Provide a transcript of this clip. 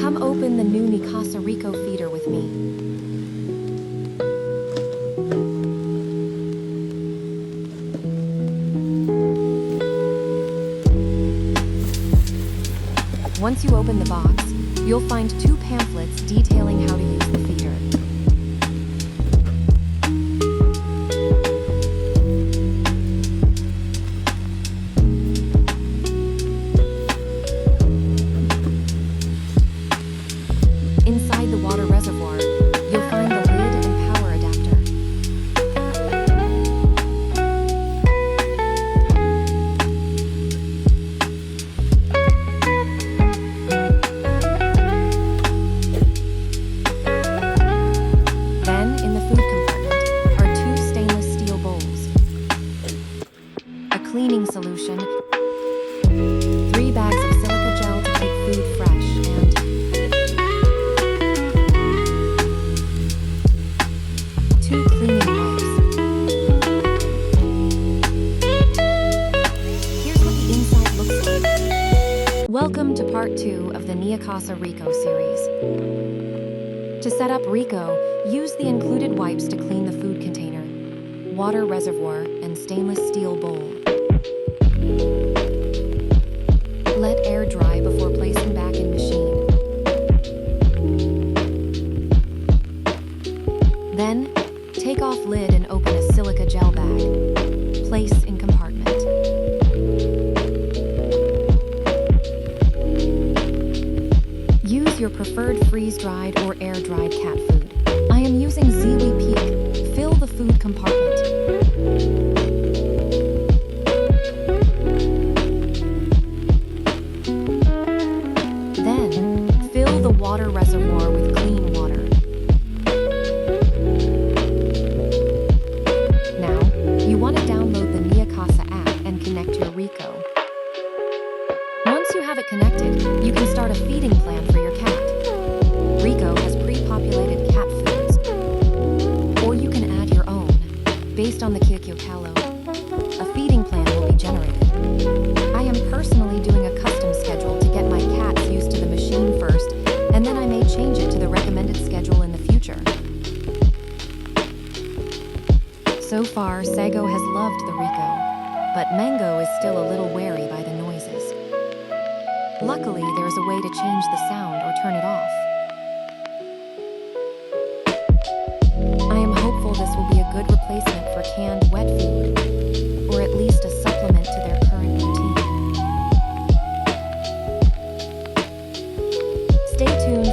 Come open the new Neakasa Riko feeder with me. Once you open the box, you'll find 2 pamphlets detailing how to use the feeder. Inside the water reservoir, you'll find the lid and power adapter. Then, in the food compartment, are 2 stainless steel bowls, a cleaning solution, 3 bags of silica gel to keep food fresh, and 2 cleaning wipes. Here's what the inside looks like. Welcome to part 2 of the Neakasa Riko series. To set up Riko, use the included wipes to clean the food container, water reservoir, and stainless steel bowl. Let air dry before placing back in machine. Then, take off lid and open a silica gel bag. Place in compartment. Use your preferred freeze-dried or air-dried cat food. I am using Ziwi Peak. Fill the food compartment. Then, fill the water reservoir with clean water. Now, you want to download the Neakasa app and connect your Riko. Once you have it connected, you can start a feeding plan for your cat. Riko has pre-populated cat foods, or you can add your own, based on the Kalo. A feeding plan will be generated. I am personally doing a custom schedule to get my cats used to the machine first, and then I may change it to the recommended schedule in the future. So far, Sago has loved the Riko, but Mango is still a little wary by the noises. Luckily, there's a way to change the sound or turn it off. I am hopeful this will be a good replacement for canned wet food, or at least a supplement to their current routine. Stay tuned